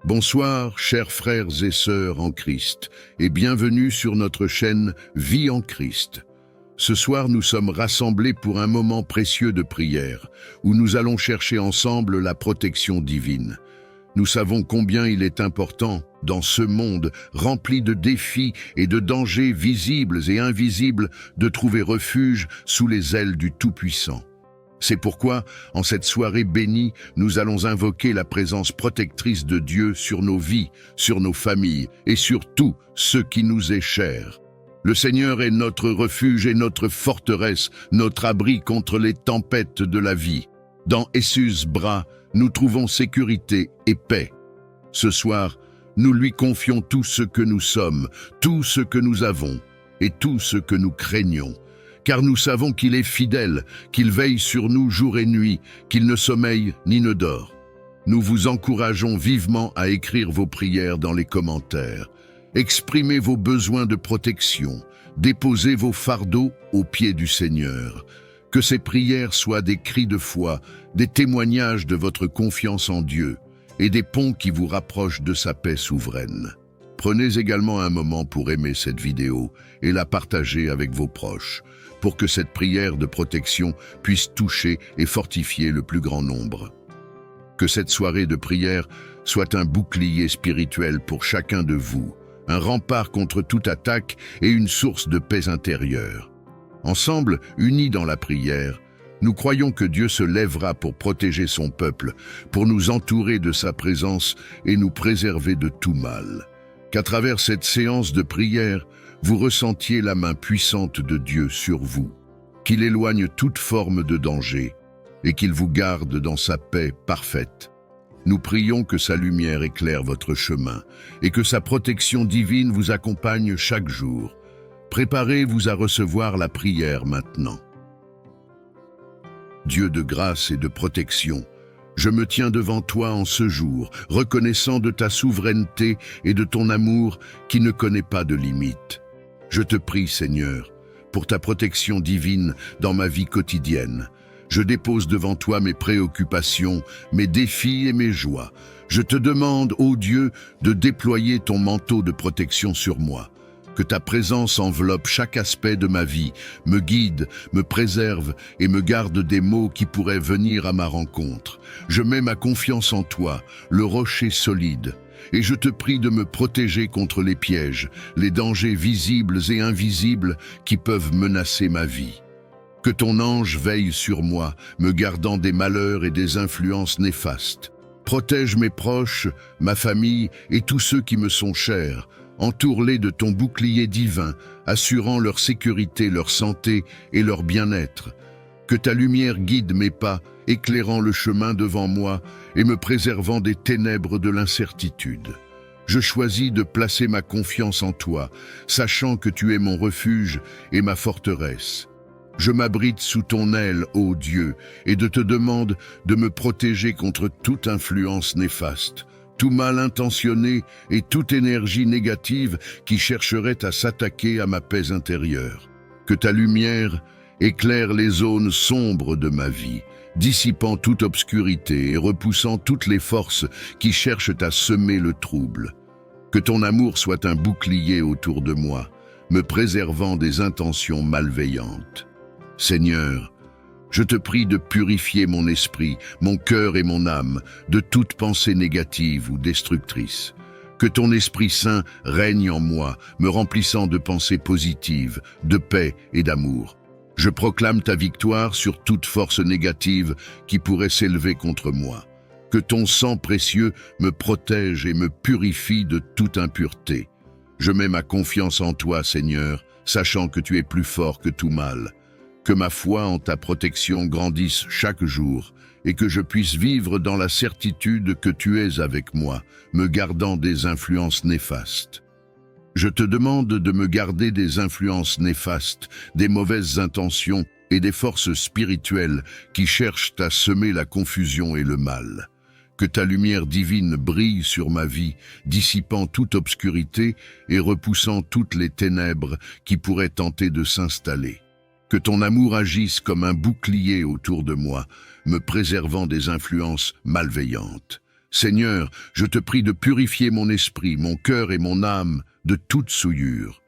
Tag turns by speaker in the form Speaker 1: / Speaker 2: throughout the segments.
Speaker 1: Bonsoir, chers frères et sœurs en Christ, et bienvenue sur notre chaîne Vie en Christ. Ce soir, nous sommes rassemblés pour un moment précieux de prière, où nous allons chercher ensemble la protection divine. Nous savons combien il est important, dans ce monde rempli de défis et de dangers visibles et invisibles, de trouver refuge sous les ailes du Tout-Puissant. C'est pourquoi, en cette soirée bénie, nous allons invoquer la présence protectrice de Dieu sur nos vies, sur nos familles et sur tout ce qui nous est cher. Le Seigneur est notre refuge et notre forteresse, notre abri contre les tempêtes de la vie. Dans Essus bras, nous trouvons sécurité et paix. Ce soir, nous lui confions tout ce que nous sommes, tout ce que nous avons et tout ce que nous craignons. Car nous savons qu'il est fidèle, qu'il veille sur nous jour et nuit, qu'il ne sommeille ni ne dort. Nous vous encourageons vivement à écrire vos prières dans les commentaires. Exprimez vos besoins de protection, déposez vos fardeaux aux pieds du Seigneur. Que ces prières soient des cris de foi, des témoignages de votre confiance en Dieu et des ponts qui vous rapprochent de sa paix souveraine. Prenez également un moment pour aimer cette vidéo et la partager avec vos proches, pour que cette prière de protection puisse toucher et fortifier le plus grand nombre. Que cette soirée de prière soit un bouclier spirituel pour chacun de vous, un rempart contre toute attaque et une source de paix intérieure. Ensemble, unis dans la prière, nous croyons que Dieu se lèvera pour protéger son peuple, pour nous entourer de sa présence et nous préserver de tout mal. Qu'à travers cette séance de prière, vous ressentiez la main puissante de Dieu sur vous, qu'il éloigne toute forme de danger et qu'il vous garde dans sa paix parfaite. Nous prions que sa lumière éclaire votre chemin et que sa protection divine vous accompagne chaque jour. Préparez-vous à recevoir la prière maintenant. Dieu de grâce et de protection, je me tiens devant toi en ce jour, reconnaissant de ta souveraineté et de ton amour qui ne connaît pas de limite. Je te prie, Seigneur, pour ta protection divine dans ma vie quotidienne. Je dépose devant toi mes préoccupations, mes défis et mes joies. Je te demande, ô Dieu, de déployer ton manteau de protection sur moi. Que ta présence enveloppe chaque aspect de ma vie, me guide, me préserve et me garde des maux qui pourraient venir à ma rencontre. Je mets ma confiance en toi, le rocher solide, et je te prie de me protéger contre les pièges, les dangers visibles et invisibles qui peuvent menacer ma vie. Que ton ange veille sur moi, me gardant des malheurs et des influences néfastes. Protège mes proches, ma famille et tous ceux qui me sont chers. Entoure-les de ton bouclier divin, assurant leur sécurité, leur santé et leur bien-être. Que ta lumière guide mes pas, éclairant le chemin devant moi et me préservant des ténèbres de l'incertitude. Je choisis de placer ma confiance en toi, sachant que tu es mon refuge et ma forteresse. Je m'abrite sous ton aile, ô Dieu, et te demande de me protéger contre toute influence néfaste, tout mal intentionné et toute énergie négative qui chercherait à s'attaquer à ma paix intérieure. Que ta lumière éclaire les zones sombres de ma vie, dissipant toute obscurité et repoussant toutes les forces qui cherchent à semer le trouble. Que ton amour soit un bouclier autour de moi, me préservant des intentions malveillantes. Seigneur, je te prie de purifier mon esprit, mon cœur et mon âme de toute pensée négative ou destructrice. Que ton Esprit Saint règne en moi, me remplissant de pensées positives, de paix et d'amour. Je proclame ta victoire sur toute force négative qui pourrait s'élever contre moi. Que ton sang précieux me protège et me purifie de toute impureté. Je mets ma confiance en toi, Seigneur, sachant que tu es plus fort que tout mal. Que ma foi en ta protection grandisse chaque jour et que je puisse vivre dans la certitude que tu es avec moi, me gardant des influences néfastes. Je te demande de me garder des influences néfastes, des mauvaises intentions et des forces spirituelles qui cherchent à semer la confusion et le mal. Que ta lumière divine brille sur ma vie, dissipant toute obscurité et repoussant toutes les ténèbres qui pourraient tenter de s'installer. Que ton amour agisse comme un bouclier autour de moi, me préservant des influences malveillantes. Seigneur, je te prie de purifier mon esprit, mon cœur et mon âme de toute souillure.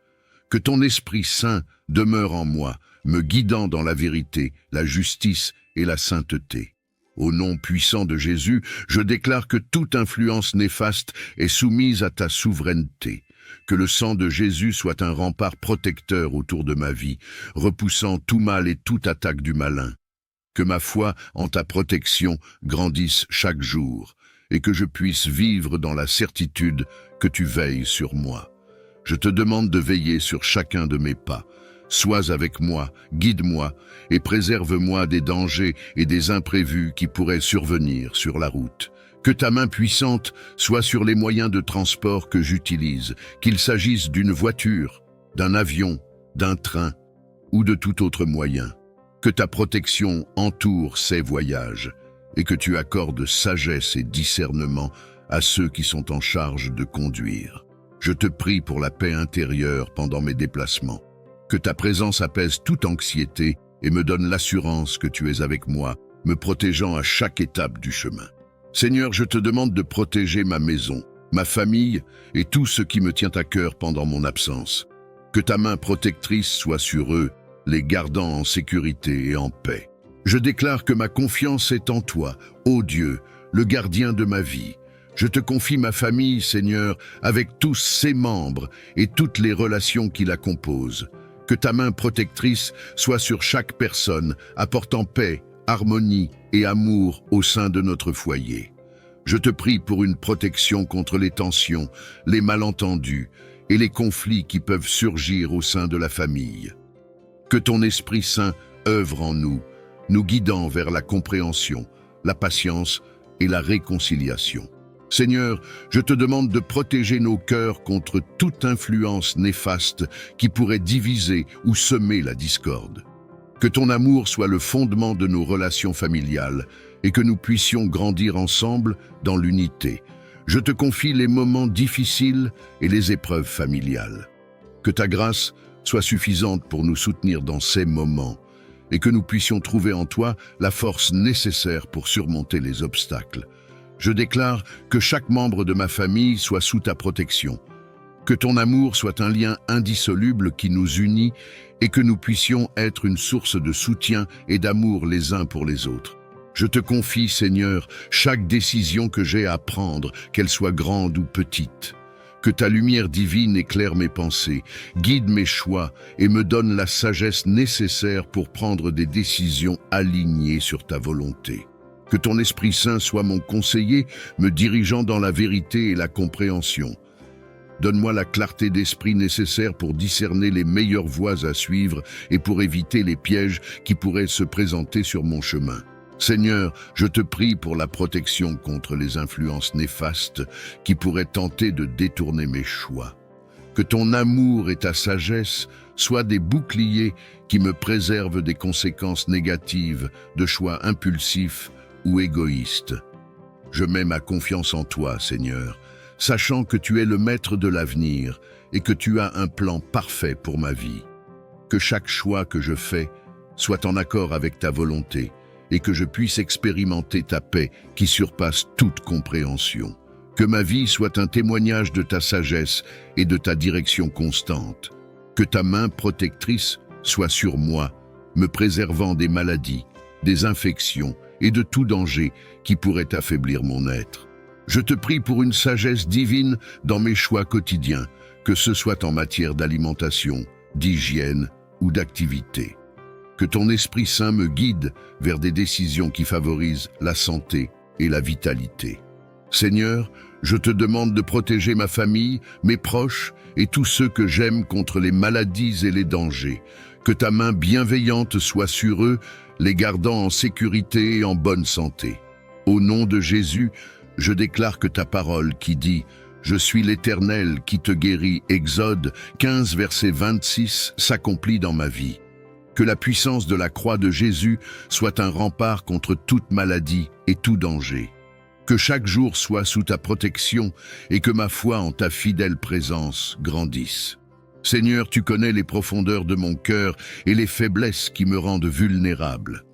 Speaker 1: Que ton Esprit Saint demeure en moi, me guidant dans la vérité, la justice et la sainteté. Au nom puissant de Jésus, je déclare que toute influence néfaste est soumise à ta souveraineté. Que le sang de Jésus soit un rempart protecteur autour de ma vie, repoussant tout mal et toute attaque du malin. Que ma foi en ta protection grandisse chaque jour, et que je puisse vivre dans la certitude que tu veilles sur moi. Je te demande de veiller sur chacun de mes pas. Sois avec moi, guide-moi et préserve-moi des dangers et des imprévus qui pourraient survenir sur la route. Que ta main puissante soit sur les moyens de transport que j'utilise, qu'il s'agisse d'une voiture, d'un avion, d'un train ou de tout autre moyen. Que ta protection entoure ces voyages et que tu accordes sagesse et discernement à ceux qui sont en charge de conduire. Je te prie pour la paix intérieure pendant mes déplacements. Que ta présence apaise toute anxiété et me donne l'assurance que tu es avec moi, me protégeant à chaque étape du chemin. Seigneur, je te demande de protéger ma maison, ma famille et tout ce qui me tient à cœur pendant mon absence. Que ta main protectrice soit sur eux, les gardant en sécurité et en paix. Je déclare que ma confiance est en toi, ô Dieu, le gardien de ma vie. Je te confie ma famille, Seigneur, avec tous ses membres et toutes les relations qui la composent. Que ta main protectrice soit sur chaque personne, apportant paix, harmonie et amour au sein de notre foyer. Je te prie pour une protection contre les tensions, les malentendus et les conflits qui peuvent surgir au sein de la famille. Que ton Esprit Saint œuvre en nous, nous guidant vers la compréhension, la patience et la réconciliation. Seigneur, je te demande de protéger nos cœurs contre toute influence néfaste qui pourrait diviser ou semer la discorde. Que ton amour soit le fondement de nos relations familiales et que nous puissions grandir ensemble dans l'unité. Je te confie les moments difficiles et les épreuves familiales. Que ta grâce soit suffisante pour nous soutenir dans ces moments et que nous puissions trouver en toi la force nécessaire pour surmonter les obstacles. Je déclare que chaque membre de ma famille soit sous ta protection, que ton amour soit un lien indissoluble qui nous unit et que nous puissions être une source de soutien et d'amour les uns pour les autres. Je te confie, Seigneur, chaque décision que j'ai à prendre, qu'elle soit grande ou petite. Que ta lumière divine éclaire mes pensées, guide mes choix et me donne la sagesse nécessaire pour prendre des décisions alignées sur ta volonté. Que ton Esprit Saint soit mon conseiller, me dirigeant dans la vérité et la compréhension. Donne-moi la clarté d'esprit nécessaire pour discerner les meilleures voies à suivre et pour éviter les pièges qui pourraient se présenter sur mon chemin. Seigneur, je te prie pour la protection contre les influences néfastes qui pourraient tenter de détourner mes choix. Que ton amour et ta sagesse soient des boucliers qui me préservent des conséquences négatives de choix impulsifs ou égoïstes. Je mets ma confiance en toi, Seigneur, sachant que tu es le maître de l'avenir et que tu as un plan parfait pour ma vie. Que chaque choix que je fais soit en accord avec ta volonté et que je puisse expérimenter ta paix qui surpasse toute compréhension. Que ma vie soit un témoignage de ta sagesse et de ta direction constante. Que ta main protectrice soit sur moi, me préservant des maladies, des infections et de tout danger qui pourrait affaiblir mon être. Je te prie pour une sagesse divine dans mes choix quotidiens, que ce soit en matière d'alimentation, d'hygiène ou d'activité. Que ton Esprit Saint me guide vers des décisions qui favorisent la santé et la vitalité. Seigneur, je te demande de protéger ma famille, mes proches et tous ceux que j'aime contre les maladies et les dangers. Que ta main bienveillante soit sur eux, les gardant en sécurité et en bonne santé. Au nom de Jésus, je déclare que ta parole qui dit « Je suis l'Éternel qui te guérit » Exode 15, verset 26 s'accomplit dans ma vie. Que la puissance de la croix de Jésus soit un rempart contre toute maladie et tout danger. Que chaque jour soit sous ta protection et que ma foi en ta fidèle présence grandisse. Seigneur, tu connais les profondeurs de mon cœur et les faiblesses qui me rendent vulnérable.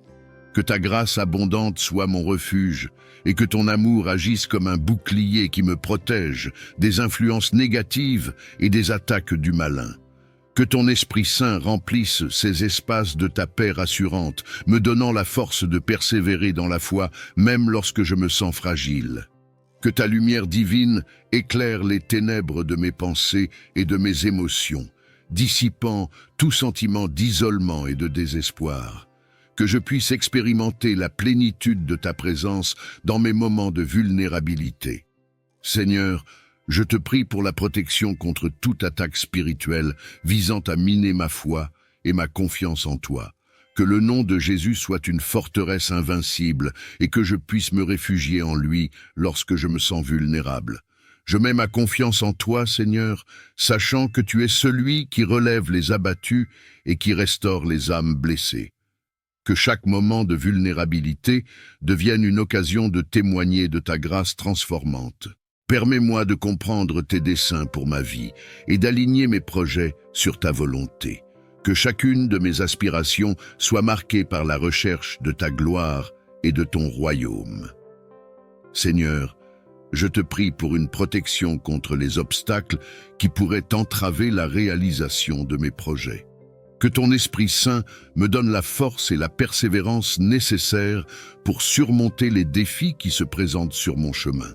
Speaker 1: Que ta grâce abondante soit mon refuge et que ton amour agisse comme un bouclier qui me protège des influences négatives et des attaques du malin. Que ton Esprit Saint remplisse ces espaces de ta paix rassurante, me donnant la force de persévérer dans la foi, même lorsque je me sens fragile. Que ta lumière divine éclaire les ténèbres de mes pensées et de mes émotions, dissipant tout sentiment d'isolement et de désespoir. Que je puisse expérimenter la plénitude de ta présence dans mes moments de vulnérabilité. Seigneur, je te prie pour la protection contre toute attaque spirituelle visant à miner ma foi et ma confiance en toi. Que le nom de Jésus soit une forteresse invincible et que je puisse me réfugier en lui lorsque je me sens vulnérable. Je mets ma confiance en toi, Seigneur, sachant que tu es celui qui relève les abattus et qui restaure les âmes blessées. Que chaque moment de vulnérabilité devienne une occasion de témoigner de ta grâce transformante. Permets-moi de comprendre tes desseins pour ma vie et d'aligner mes projets sur ta volonté. Que chacune de mes aspirations soit marquée par la recherche de ta gloire et de ton royaume. Seigneur, je te prie pour une protection contre les obstacles qui pourraient entraver la réalisation de mes projets. Que ton Esprit Saint me donne la force et la persévérance nécessaires pour surmonter les défis qui se présentent sur mon chemin.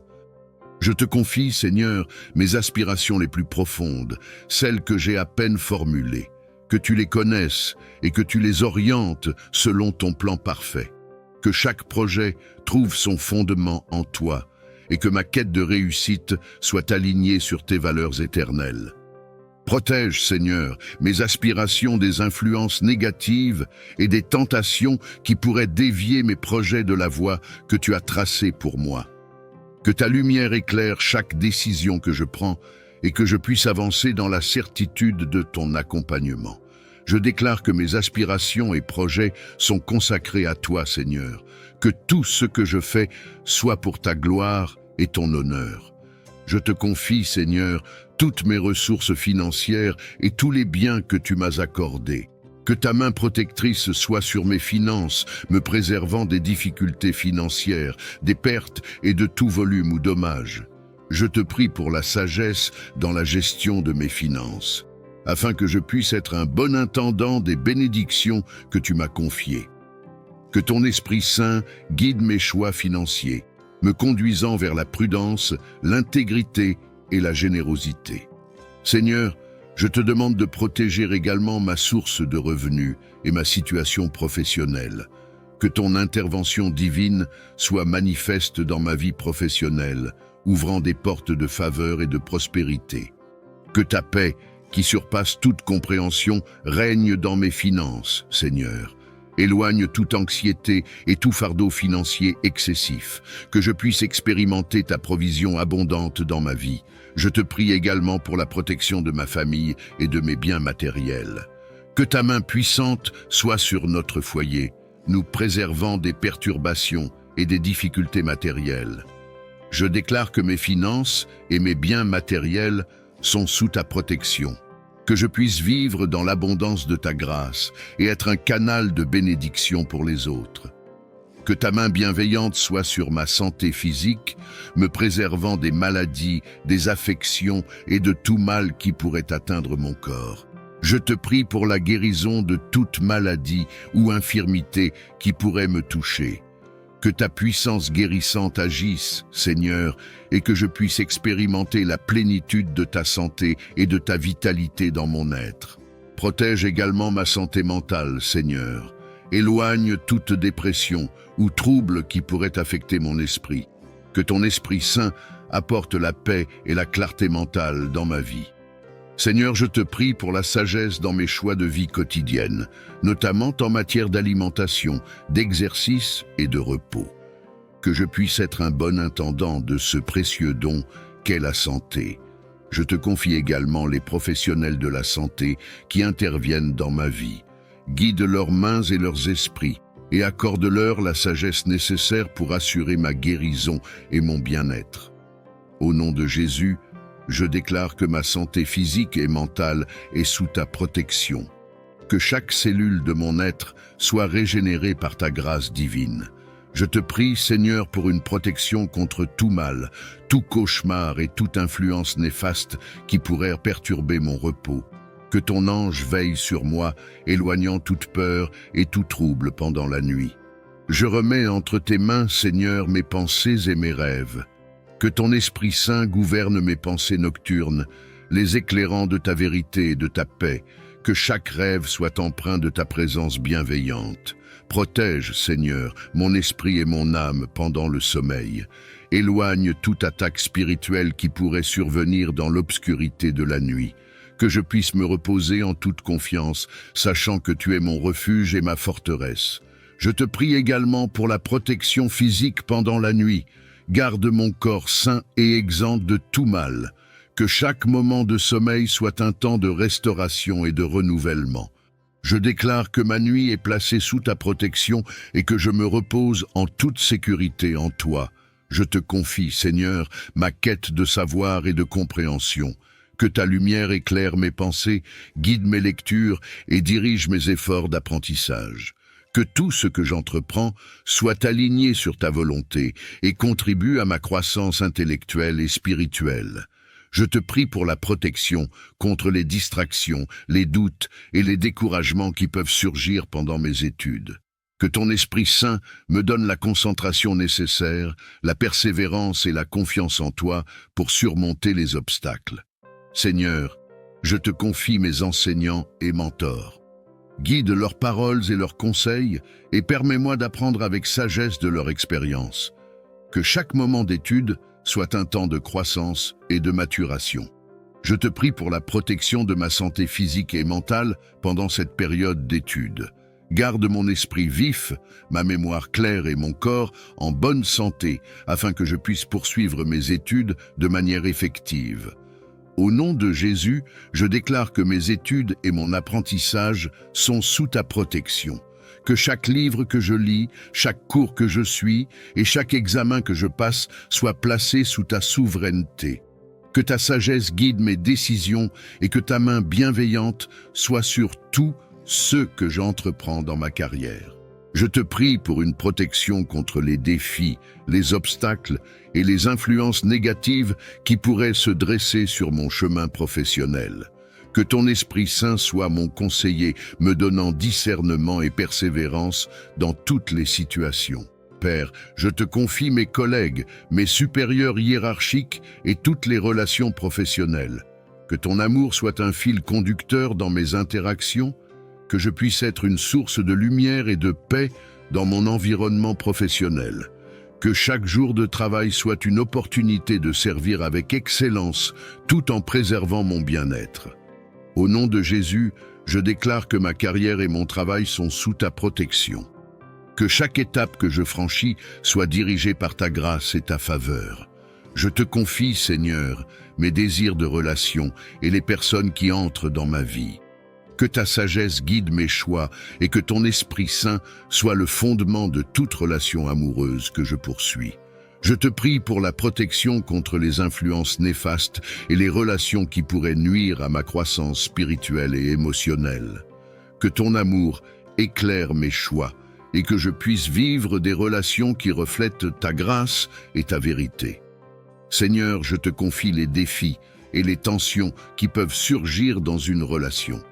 Speaker 1: Je te confie, Seigneur, mes aspirations les plus profondes, celles que j'ai à peine formulées, que tu les connaisses et que tu les orientes selon ton plan parfait. Que chaque projet trouve son fondement en toi et que ma quête de réussite soit alignée sur tes valeurs éternelles. Protège, Seigneur, mes aspirations des influences négatives et des tentations qui pourraient dévier mes projets de la voie que tu as tracée pour moi. Que ta lumière éclaire chaque décision que je prends et que je puisse avancer dans la certitude de ton accompagnement. Je déclare que mes aspirations et projets sont consacrés à toi, Seigneur. Que tout ce que je fais soit pour ta gloire et ton honneur. Je te confie, Seigneur, toutes mes ressources financières et tous les biens que tu m'as accordés. Que ta main protectrice soit sur mes finances, me préservant des difficultés financières, des pertes et de tout volume ou dommage. Je te prie pour la sagesse dans la gestion de mes finances, afin que je puisse être un bon intendant des bénédictions que tu m'as confiées. Que ton Esprit Saint guide mes choix financiers, me conduisant vers la prudence, l'intégrité et la générosité. Seigneur, je te demande de protéger également ma source de revenus et ma situation professionnelle. Que ton intervention divine soit manifeste dans ma vie professionnelle, ouvrant des portes de faveur et de prospérité. Que ta paix, qui surpasse toute compréhension, règne dans mes finances, Seigneur. Éloigne toute anxiété et tout fardeau financier excessif, que je puisse expérimenter ta provision abondante dans ma vie. Je te prie également pour la protection de ma famille et de mes biens matériels. Que ta main puissante soit sur notre foyer, nous préservant des perturbations et des difficultés matérielles. Je déclare que mes finances et mes biens matériels sont sous ta protection. Que je puisse vivre dans l'abondance de ta grâce et être un canal de bénédiction pour les autres. Que ta main bienveillante soit sur ma santé physique, me préservant des maladies, des affections et de tout mal qui pourrait atteindre mon corps. Je te prie pour la guérison de toute maladie ou infirmité qui pourrait me toucher. Que ta puissance guérissante agisse, Seigneur, et que je puisse expérimenter la plénitude de ta santé et de ta vitalité dans mon être. Protège également ma santé mentale, Seigneur. Éloigne toute dépression ou trouble qui pourrait affecter mon esprit. Que ton Esprit Saint apporte la paix et la clarté mentale dans ma vie. Seigneur, je te prie pour la sagesse dans mes choix de vie quotidienne, notamment en matière d'alimentation, d'exercice et de repos. Que je puisse être un bon intendant de ce précieux don qu'est la santé. Je te confie également les professionnels de la santé qui interviennent dans ma vie. Guide leurs mains et leurs esprits et accorde-leur la sagesse nécessaire pour assurer ma guérison et mon bien-être. Au nom de Jésus, je déclare que ma santé physique et mentale est sous ta protection. que chaque cellule de mon être soit régénérée par ta grâce divine. Je te prie, Seigneur, pour une protection contre tout mal, tout cauchemar et toute influence néfaste qui pourrait perturber mon repos. Que ton ange veille sur moi, éloignant toute peur et tout trouble pendant la nuit. Je remets entre tes mains, Seigneur, mes pensées et mes rêves. Que ton Esprit Saint gouverne mes pensées nocturnes, les éclairant de ta vérité et de ta paix. Que chaque rêve soit empreint de ta présence bienveillante. Protège, Seigneur, mon esprit et mon âme pendant le sommeil. Éloigne toute attaque spirituelle qui pourrait survenir dans l'obscurité de la nuit. Que je puisse me reposer en toute confiance, sachant que tu es mon refuge et ma forteresse. Je te prie également pour la protection physique pendant la nuit. Garde mon corps sain et exempt de tout mal. Que chaque moment de sommeil soit un temps de restauration et de renouvellement. Je déclare que ma nuit est placée sous ta protection et que je me repose en toute sécurité en toi. Je te confie, Seigneur, ma quête de savoir et de compréhension. Que ta lumière éclaire mes pensées, guide mes lectures et dirige mes efforts d'apprentissage. Que tout ce que j'entreprends soit aligné sur ta volonté et contribue à ma croissance intellectuelle et spirituelle. Je te prie pour la protection contre les distractions, les doutes et les découragements qui peuvent surgir pendant mes études. Que ton Esprit Saint me donne la concentration nécessaire, la persévérance et la confiance en toi pour surmonter les obstacles. Seigneur, je te confie mes enseignants et mentors. Guide leurs paroles et leurs conseils et permets-moi d'apprendre avec sagesse de leur expérience. Que chaque moment d'étude soit un temps de croissance et de maturation. Je te prie pour la protection de ma santé physique et mentale pendant cette période d'étude. Garde mon esprit vif, ma mémoire claire et mon corps en bonne santé afin que je puisse poursuivre mes études de manière effective. Au nom de Jésus, je déclare que mes études et mon apprentissage sont sous ta protection. Que chaque livre que je lis, chaque cours que je suis et chaque examen que je passe soit placé sous ta souveraineté. Que ta sagesse guide mes décisions et que ta main bienveillante soit sur tout ce que j'entreprends dans ma carrière. Je te prie pour une protection contre les défis, les obstacles et les influences négatives qui pourraient se dresser sur mon chemin professionnel. Que ton Esprit Saint soit mon conseiller, me donnant discernement et persévérance dans toutes les situations. Père, je te confie mes collègues, mes supérieurs hiérarchiques et toutes les relations professionnelles. Que ton amour soit un fil conducteur dans mes interactions, que je puisse être une source de lumière et de paix dans mon environnement professionnel. Que chaque jour de travail soit une opportunité de servir avec excellence, tout en préservant mon bien-être. Au nom de Jésus, je déclare que ma carrière et mon travail sont sous ta protection. Que chaque étape que je franchis soit dirigée par ta grâce et ta faveur. Je te confie, Seigneur, mes désirs de relation et les personnes qui entrent dans ma vie. Que ta sagesse guide mes choix et que ton Esprit Saint soit le fondement de toute relation amoureuse que je poursuis. Je te prie pour la protection contre les influences néfastes et les relations qui pourraient nuire à ma croissance spirituelle et émotionnelle. Que ton amour éclaire mes choix et que je puisse vivre des relations qui reflètent ta grâce et ta vérité. Seigneur, je te confie les défis et les tensions qui peuvent surgir dans une relation.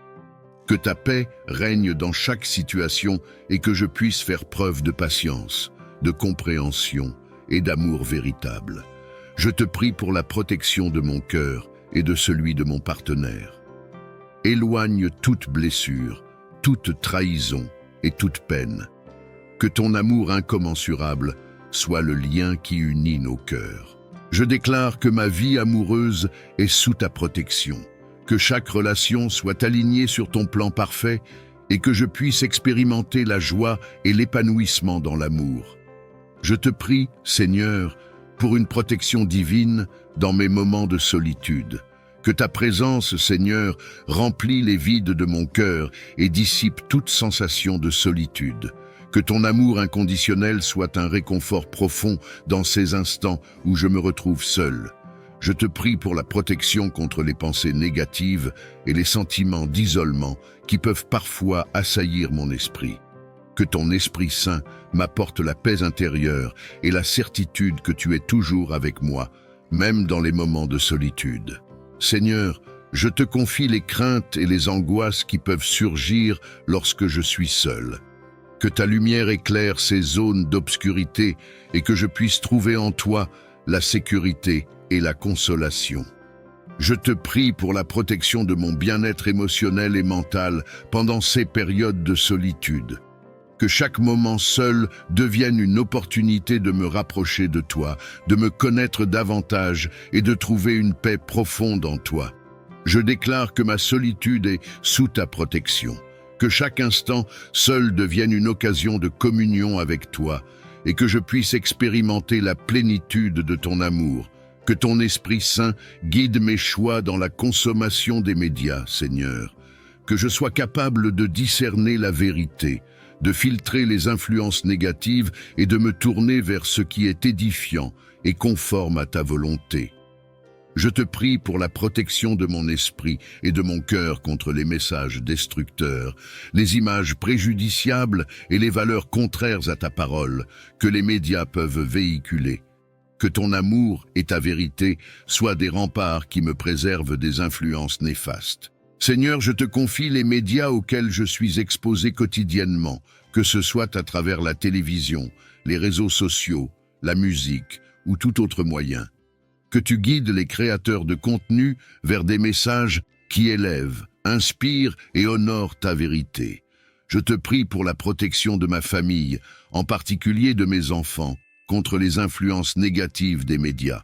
Speaker 1: Que ta paix règne dans chaque situation et que je puisse faire preuve de patience, de compréhension et d'amour véritable. Je te prie pour la protection de mon cœur et de celui de mon partenaire. Éloigne toute blessure, toute trahison et toute peine. Que ton amour incommensurable soit le lien qui unit nos cœurs. Je déclare que ma vie amoureuse est sous ta protection, que chaque relation soit alignée sur ton plan parfait et que je puisse expérimenter la joie et l'épanouissement dans l'amour. Je te prie, Seigneur, pour une protection divine dans mes moments de solitude. Que ta présence, Seigneur, remplit les vides de mon cœur et dissipe toute sensation de solitude. Que ton amour inconditionnel soit un réconfort profond dans ces instants où je me retrouve seul. Je te prie pour la protection contre les pensées négatives et les sentiments d'isolement qui peuvent parfois assaillir mon esprit. Que ton Esprit Saint m'apporte la paix intérieure et la certitude que tu es toujours avec moi, même dans les moments de solitude. Seigneur, je te confie les craintes et les angoisses qui peuvent surgir lorsque je suis seul. Que ta lumière éclaire ces zones d'obscurité et que je puisse trouver en toi la sécurité et la consolation. Je te prie pour la protection de mon bien-être émotionnel et mental pendant ces périodes de solitude. Que chaque moment seul devienne une opportunité de me rapprocher de toi, de me connaître davantage et de trouver une paix profonde en toi. Je déclare que ma solitude est sous ta protection, que chaque instant seul devienne une occasion de communion avec toi et que je puisse expérimenter la plénitude de ton amour. Que ton Esprit Saint guide mes choix dans la consommation des médias, Seigneur. Que je sois capable de discerner la vérité, de filtrer les influences négatives et de me tourner vers ce qui est édifiant et conforme à ta volonté. Je te prie pour la protection de mon esprit et de mon cœur contre les messages destructeurs, les images préjudiciables et les valeurs contraires à ta parole que les médias peuvent véhiculer. Que ton amour et ta vérité soient des remparts qui me préservent des influences néfastes. Seigneur, je te confie les médias auxquels je suis exposé quotidiennement, que ce soit à travers la télévision, les réseaux sociaux, la musique ou tout autre moyen. Que tu guides les créateurs de contenu vers des messages qui élèvent, inspirent et honorent ta vérité. Je te prie pour la protection de ma famille, en particulier de mes enfants, contre les influences négatives des médias.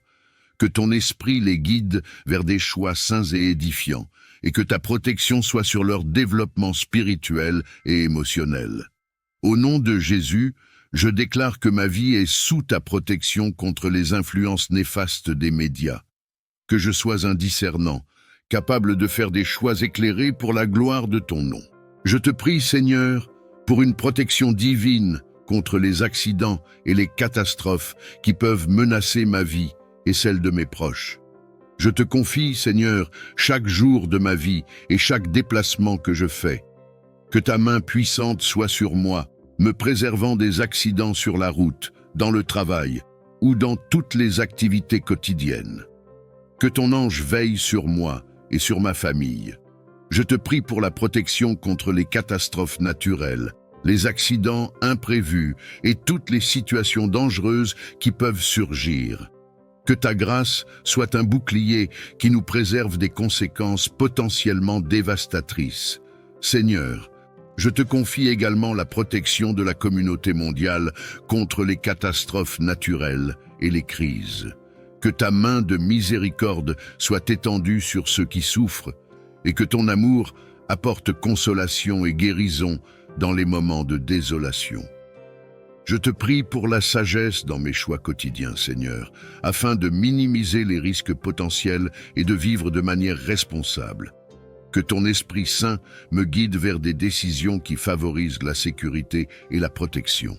Speaker 1: Que ton esprit les guide vers des choix sains et édifiants, et que ta protection soit sur leur développement spirituel et émotionnel. Au nom de Jésus, je déclare que ma vie est sous ta protection contre les influences néfastes des médias. Que je sois un discernant, capable de faire des choix éclairés pour la gloire de ton nom. Je te prie, Seigneur, pour une protection divine contre les accidents et les catastrophes qui peuvent menacer ma vie et celle de mes proches. Je te confie, Seigneur, chaque jour de ma vie et chaque déplacement que je fais. Que ta main puissante soit sur moi, me préservant des accidents sur la route, dans le travail ou dans toutes les activités quotidiennes. Que ton ange veille sur moi et sur ma famille. Je te prie pour la protection contre les catastrophes naturelles, les accidents imprévus et toutes les situations dangereuses qui peuvent surgir. Que ta grâce soit un bouclier qui nous préserve des conséquences potentiellement dévastatrices. Seigneur, je te confie également la protection de la communauté mondiale contre les catastrophes naturelles et les crises. Que ta main de miséricorde soit étendue sur ceux qui souffrent et que ton amour apporte consolation et guérison dans les moments de désolation. Je te prie pour la sagesse dans mes choix quotidiens, Seigneur, afin de minimiser les risques potentiels et de vivre de manière responsable. Que ton Esprit Saint me guide vers des décisions qui favorisent la sécurité et la protection.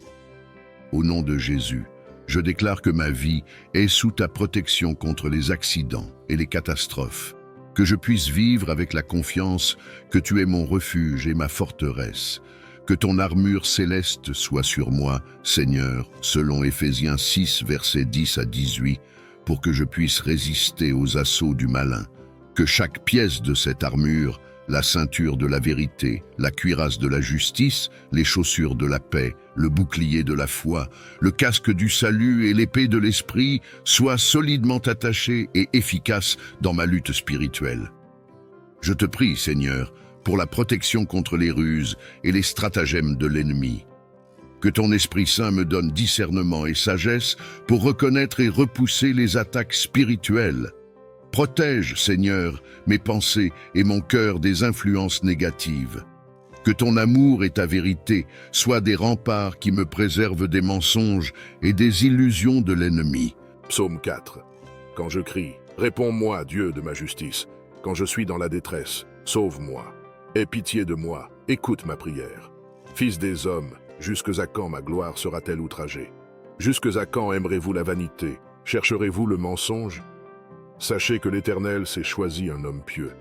Speaker 1: Au nom de Jésus, je déclare que ma vie est sous ta protection contre les accidents et les catastrophes, que je puisse vivre avec la confiance que tu es mon refuge et ma forteresse. Que ton armure céleste soit sur moi, Seigneur, selon Éphésiens 6, versets 10 à 18, pour que je puisse résister aux assauts du malin. Que chaque pièce de cette armure, la ceinture de la vérité, la cuirasse de la justice, les chaussures de la paix, le bouclier de la foi, le casque du salut et l'épée de l'esprit, soient solidement attachés et efficaces dans ma lutte spirituelle. Je te prie, Seigneur, pour la protection contre les ruses et les stratagèmes de l'ennemi. Que ton Esprit Saint me donne discernement et sagesse pour reconnaître et repousser les attaques spirituelles. Protège, Seigneur, mes pensées et mon cœur des influences négatives. Que ton amour et ta vérité soient des remparts qui me préservent des mensonges et des illusions de l'ennemi.
Speaker 2: Psaume 4. Quand je crie, réponds-moi, Dieu de ma justice. Quand je suis dans la détresse, sauve-moi. Aie pitié de moi, écoute ma prière. Fils des hommes, jusque à quand ma gloire sera-t-elle outragée? Jusque à quand aimerez-vous la vanité? Chercherez-vous le mensonge? Sachez que l'Éternel s'est choisi un homme pieux.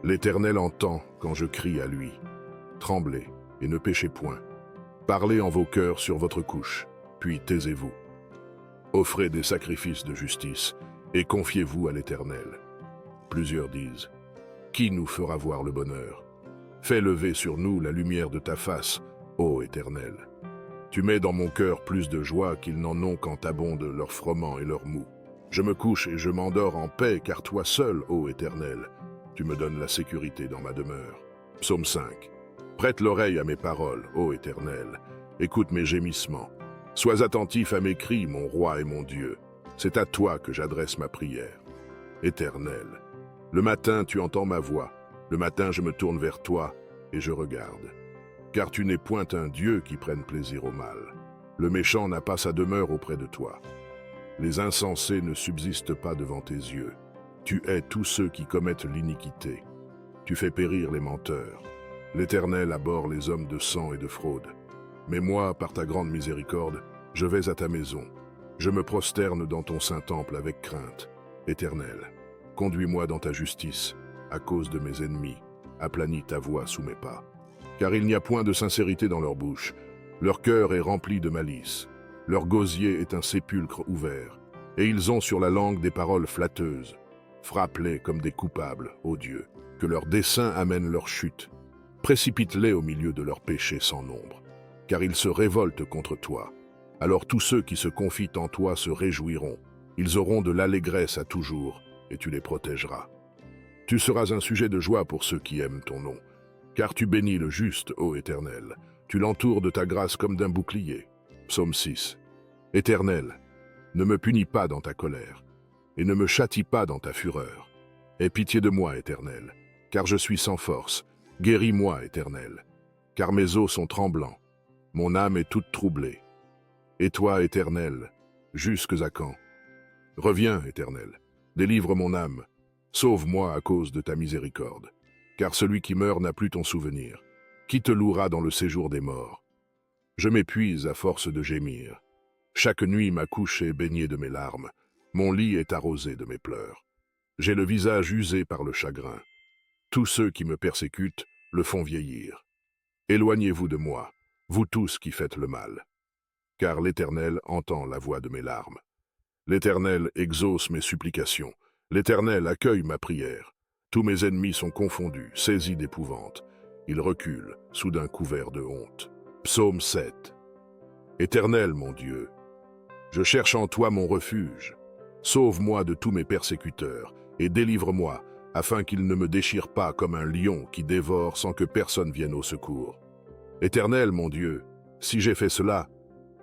Speaker 2: L'Éternel entend quand je crie à lui. Tremblez et ne péchez point. Parlez en vos cœurs sur votre couche, puis taisez-vous. Offrez des sacrifices de justice et confiez-vous à l'Éternel. Plusieurs disent, qui nous fera voir le bonheur? Fais lever sur nous la lumière de ta face, ô Éternel. Tu mets dans mon cœur plus de joie qu'ils n'en ont quand abondent leur froment et leur mou. Je me couche et je m'endors en paix, car toi seul, ô Éternel, tu me donnes la sécurité dans ma demeure. Psaume 5. Prête l'oreille à mes paroles, ô Éternel. Écoute mes gémissements. Sois attentif à mes cris, mon roi et mon Dieu. C'est à toi que j'adresse ma prière. Éternel, le matin tu entends ma voix. Le matin je me tourne vers toi et je regarde. Car tu n'es point un Dieu qui prenne plaisir au mal. Le méchant n'a pas sa demeure auprès de toi. Les insensés ne subsistent pas devant tes yeux. Tu hais tous ceux qui commettent l'iniquité. Tu fais périr les menteurs. L'Éternel abhorre les hommes de sang et de fraude. Mais moi, par ta grande miséricorde, je vais à ta maison. Je me prosterne dans ton saint temple avec crainte. Éternel, conduis-moi dans ta justice, à cause de mes ennemis. Aplanis ta voix sous mes pas. Car il n'y a point de sincérité dans leur bouche. Leur cœur est rempli de malice. Leur gosier est un sépulcre ouvert. Et ils ont sur la langue des paroles flatteuses. Frappe-les comme des coupables, ô Dieu, que leurs desseins amènent leur chute. Précipite-les au milieu de leurs péchés sans nombre, car ils se révoltent contre toi. Alors tous ceux qui se confient en toi se réjouiront. Ils auront de l'allégresse à toujours, et tu les protégeras. Tu seras un sujet de joie pour ceux qui aiment ton nom, car tu bénis le juste, ô Éternel. Tu l'entoures de ta grâce comme d'un bouclier. Psaume 6. Éternel, ne me punis pas dans ta colère, et ne me châtie pas dans ta fureur. Aie pitié de moi, Éternel, car je suis sans force. Guéris-moi, Éternel, car mes os sont tremblants. Mon âme est toute troublée. Et toi, Éternel, jusques à quand? Reviens, Éternel, délivre mon âme. Sauve-moi à cause de ta miséricorde, car celui qui meurt n'a plus ton souvenir. Qui te louera dans le séjour des morts? Je m'épuise à force de gémir. Chaque nuit ma couche est baignée de mes larmes. Mon lit est arrosé de mes pleurs. J'ai le visage usé par le chagrin. Tous ceux qui me persécutent le font vieillir. Éloignez-vous de moi, vous tous qui faites le mal. Car l'Éternel entend la voix de mes larmes. L'Éternel exauce mes supplications. L'Éternel accueille ma prière. Tous mes ennemis sont confondus, saisis d'épouvante. Ils reculent, soudain couverts de honte. Psaume 7. Éternel, mon Dieu, je cherche en toi mon refuge. Sauve-moi de tous mes persécuteurs et délivre-moi, afin qu'ils ne me déchirent pas comme un lion qui dévore sans que personne vienne au secours. Éternel, mon Dieu, si j'ai fait cela,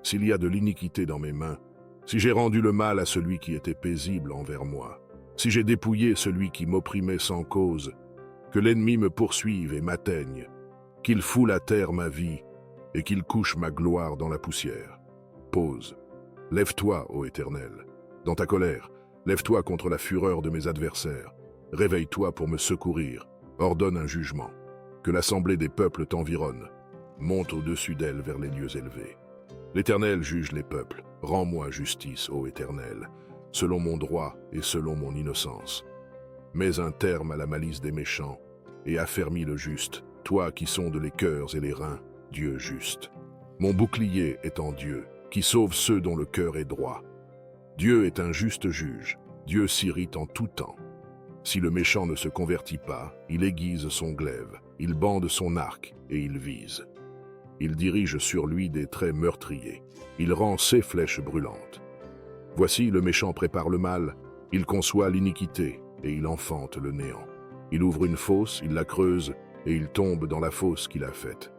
Speaker 2: s'il y a de l'iniquité dans mes mains, si j'ai rendu le mal à celui qui était paisible envers moi, si j'ai dépouillé celui qui m'opprimait sans cause, que l'ennemi me poursuive et m'atteigne, qu'il foule à terre ma vie et qu'il couche ma gloire dans la poussière. Pause. Lève-toi, ô Éternel, dans ta colère, lève-toi contre la fureur de mes adversaires. Réveille-toi pour me secourir, ordonne un jugement. Que l'assemblée des peuples t'environne, monte au-dessus d'elle vers les lieux élevés. L'Éternel juge les peuples, rends-moi justice, ô Éternel, selon mon droit et selon mon innocence. Mets un terme à la malice des méchants et affermis le juste, toi qui sondes les cœurs et les reins, Dieu juste. Mon bouclier est en Dieu, qui sauve ceux dont le cœur est droit. Dieu est un juste juge, Dieu s'irrite en tout temps. Si le méchant ne se convertit pas, il aiguise son glaive, il bande son arc et il vise. Il dirige sur lui des traits meurtriers, il rend ses flèches brûlantes. Voici le méchant prépare le mal, il conçoit l'iniquité et il enfante le néant. Il ouvre une fosse, il la creuse et il tombe dans la fosse qu'il a faite.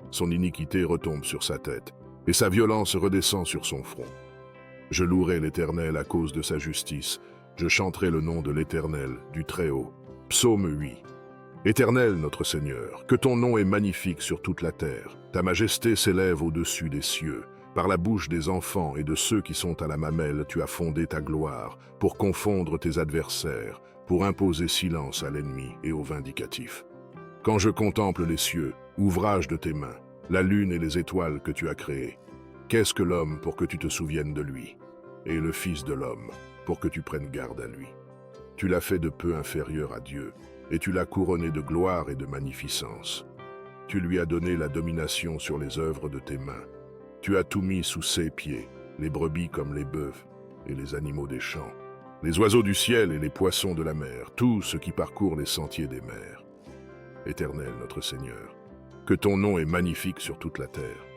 Speaker 2: Son iniquité retombe sur sa tête et sa violence redescend sur son front. Je louerai l'Éternel à cause de sa justice. Je chanterai le nom de l'Éternel, du Très-Haut. Psaume 8. Éternel, notre Seigneur, que ton nom est magnifique sur toute la terre. Ta majesté s'élève au-dessus des cieux. Par la bouche des enfants et de ceux qui sont à la mamelle, tu as fondé ta gloire, pour confondre tes adversaires, pour imposer silence à l'ennemi et au vindicatif. Quand je contemple les cieux, ouvrage de tes mains, la lune et les étoiles que tu as créées, qu'est-ce que l'homme pour que tu te souviennes de lui, et le Fils de l'homme pour que tu prennes garde à lui? Tu l'as fait de peu inférieur à Dieu, et tu l'as couronné de gloire et de magnificence. Tu lui as donné la domination sur les œuvres de tes mains. Tu as tout mis sous ses pieds, les brebis comme les bœufs et les animaux des champs, les oiseaux du ciel et les poissons de la mer, tout ce qui parcourt les sentiers des mers. Éternel notre Seigneur, que ton nom est magnifique sur toute la terre.